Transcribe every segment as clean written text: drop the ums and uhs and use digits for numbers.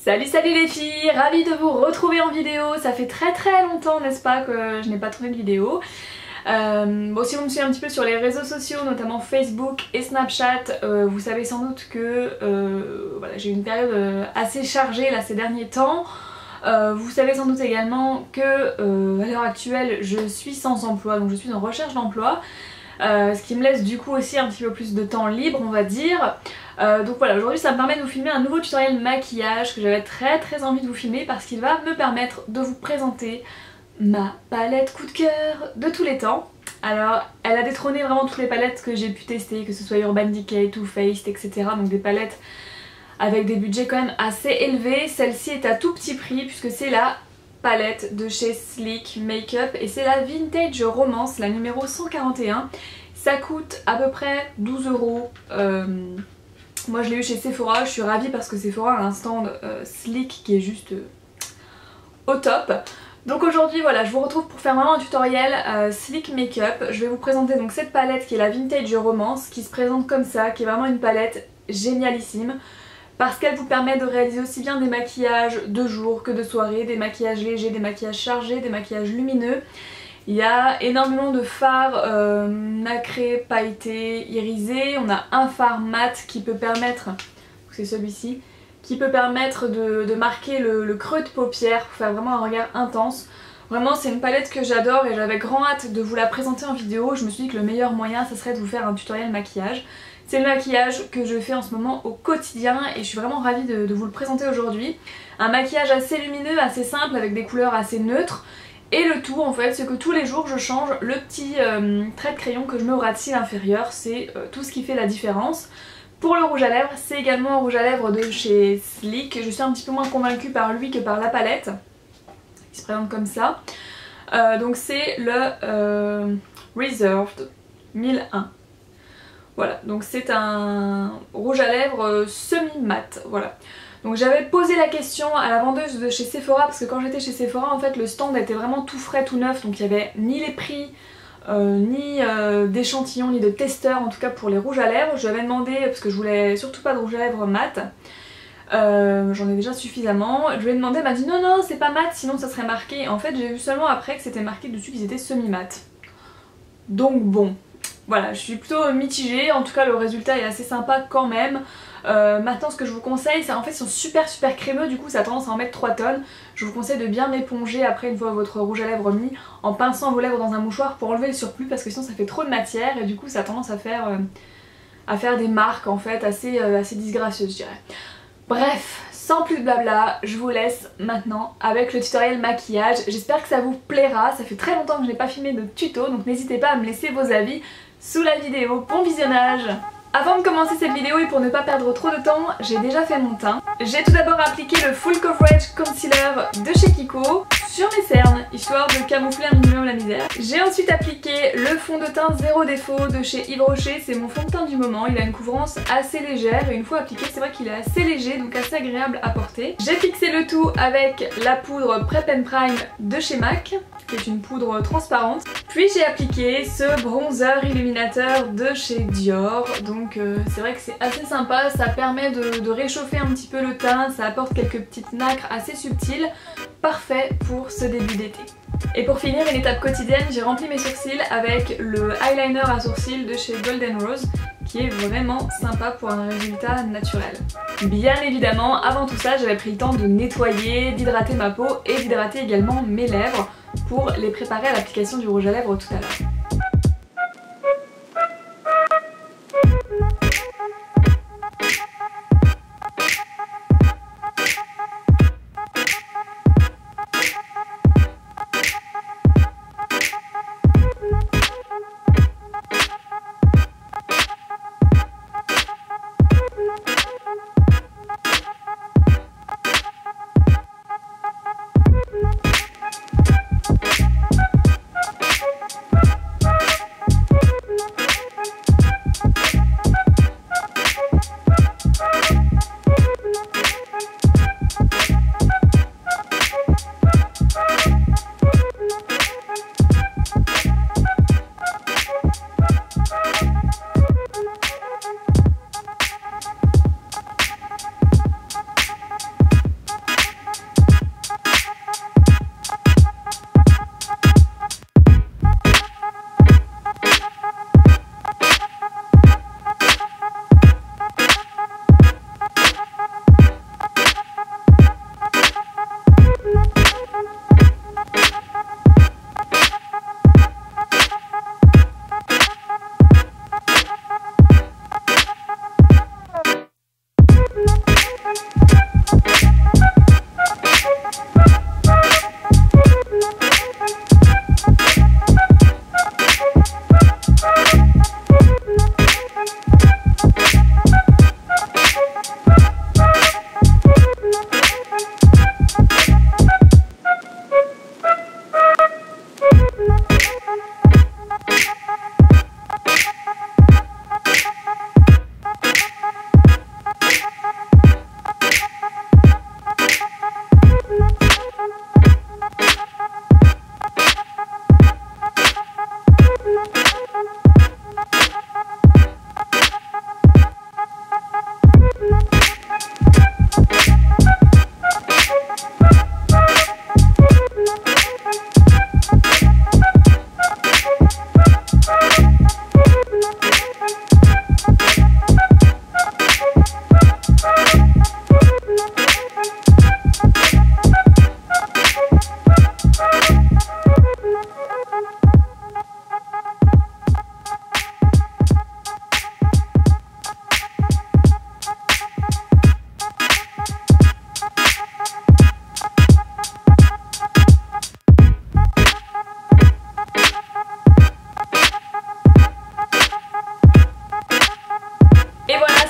Salut les filles, ravie de vous retrouver en vidéo. Ça fait très longtemps, n'est-ce pas, que je n'ai pas tourné de vidéo. Bon, si vous me suivez un petit peu sur les réseaux sociaux, notamment Facebook et Snapchat, vous savez sans doute que voilà, j'ai eu une période assez chargée là ces derniers temps. Vous savez sans doute également que à l'heure actuelle je suis sans emploi, donc je suis en recherche d'emploi. Ce qui me laisse du coup aussi un petit peu plus de temps libre, on va dire. Donc voilà, aujourd'hui ça me permet de vous filmer un nouveau tutoriel maquillage que j'avais très envie de vous filmer parce qu'il va me permettre de vous présenter ma palette coup de cœur de tous les temps. Alors elle a détrôné vraiment toutes les palettes que j'ai pu tester, que ce soit Urban Decay, Too Faced, etc. Donc des palettes avec des budgets quand même assez élevés. Celle-ci est à tout petit prix puisque c'est la palette de chez Sleek Makeup et c'est la Vintage Romance, la numéro 141. Ça coûte à peu près 12 €. Moi je l'ai eu chez Sephora, je suis ravie parce que Sephora a un stand Sleek qui est juste au top. Donc aujourd'hui voilà, je vous retrouve pour faire vraiment un tutoriel Sleek Makeup. Je vais vous présenter donc cette palette qui est la Vintage Romance, qui se présente comme ça, qui est vraiment une palette génialissime. Parce qu'elle vous permet de réaliser aussi bien des maquillages de jour que de soirée, des maquillages légers, des maquillages chargés, des maquillages lumineux. Il y a énormément de fards nacrés, pailletés, irisés. On a un fard mat qui peut permettre, c'est celui-ci, qui peut permettre de marquer le creux de paupière pour faire vraiment un regard intense. Vraiment c'est une palette que j'adore et j'avais grand hâte de vous la présenter en vidéo. Je me suis dit que le meilleur moyen ça serait de vous faire un tutoriel maquillage. C'est le maquillage que je fais en ce moment au quotidien et je suis vraiment ravie de vous le présenter aujourd'hui. Un maquillage assez lumineux, assez simple, avec des couleurs assez neutres. Et le tout en fait, c'est que tous les jours je change le petit trait de crayon que je mets au ras de cils inférieur. C'est tout ce qui fait la différence. Pour le rouge à lèvres, c'est également un rouge à lèvres de chez Sleek. Je suis un petit peu moins convaincue par lui que par la palette. Il se présente comme ça. Donc c'est le Reserved 1001. Voilà, donc c'est un rouge à lèvres semi-mat, voilà. Donc j'avais posé la question à la vendeuse de chez Sephora, parce que quand j'étais chez Sephora, en fait, le stand était vraiment tout frais, tout neuf, donc il n'y avait ni les prix, ni d'échantillons, ni de testeurs, en tout cas pour les rouges à lèvres. Je lui avais demandé, parce que je voulais surtout pas de rouge à lèvres mat, j'en ai déjà suffisamment. Je lui ai demandé, elle m'a dit non, c'est pas mat, sinon ça serait marqué. En fait, j'ai vu seulement après que c'était marqué dessus qu'ils étaient semi-mat. Donc bon. Voilà, je suis plutôt mitigée, en tout cas le résultat est assez sympa quand même. Maintenant ce que je vous conseille, c'est en fait ils sont super crémeux, du coup ça a tendance à en mettre 3 tonnes. Je vous conseille de bien éponger après une fois votre rouge à lèvres mis, en pinçant vos lèvres dans un mouchoir pour enlever le surplus parce que sinon ça fait trop de matière et du coup ça a tendance à faire des marques en fait assez disgracieuses je dirais. Bref, sans plus de blabla, je vous laisse maintenant avec le tutoriel maquillage. J'espère que ça vous plaira, ça fait très longtemps que je n'ai pas filmé de tuto donc n'hésitez pas à me laisser vos avis sous la vidéo. Bon visionnage! Avant de commencer cette vidéo et pour ne pas perdre trop de temps, j'ai déjà fait mon teint. J'ai tout d'abord appliqué le Full Coverage Concealer de chez Kiko sur mes cernes, histoire de camoufler un minimum la misère. J'ai ensuite appliqué le fond de teint Zéro Défaut de chez Yves Rocher, c'est mon fond de teint du moment. Il a une couvrance assez légère et une fois appliqué, c'est vrai qu'il est assez léger, donc assez agréable à porter. J'ai fixé le tout avec la poudre Prep and Prime de chez MAC, qui est une poudre transparente. Puis j'ai appliqué ce bronzer illuminateur de chez Dior. Donc c'est vrai que c'est assez sympa, ça permet de réchauffer un petit peu le teint, ça apporte quelques petites nacres assez subtiles. Parfait pour ce début d'été. Et pour finir, une étape quotidienne, j'ai rempli mes sourcils avec le eyeliner à sourcils de chez Golden Rose, qui est vraiment sympa pour un résultat naturel. Bien évidemment, avant tout ça, j'avais pris le temps de nettoyer, d'hydrater ma peau et d'hydrater également mes lèvres pour les préparer à l'application du rouge à lèvres tout à l'heure.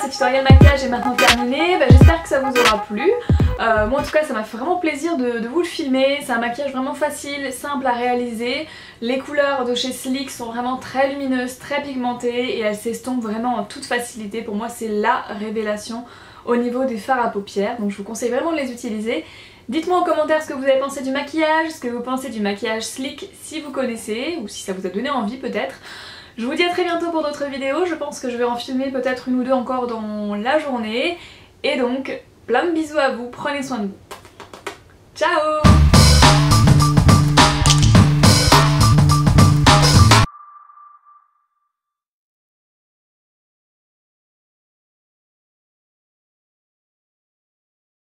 tutoriel maquillage est maintenant terminé. J'espère que ça vous aura plu. Moi en tout cas ça m'a fait vraiment plaisir de vous le filmer. C'est un maquillage vraiment facile, simple à réaliser. Les couleurs de chez Sleek sont vraiment très lumineuses, très pigmentées et elles s'estompent vraiment en toute facilité. Pour moi c'est la révélation au niveau des fards à paupières, donc je vous conseille vraiment de les utiliser. Dites-moi en commentaire ce que vous avez pensé du maquillage, ce que vous pensez du maquillage Sleek si vous connaissez, ou si ça vous a donné envie peut-être. Je vous dis à très bientôt pour d'autres vidéos, je pense que je vais en filmer peut-être une ou deux encore dans la journée. Et donc, plein de bisous à vous, prenez soin de vous. Ciao!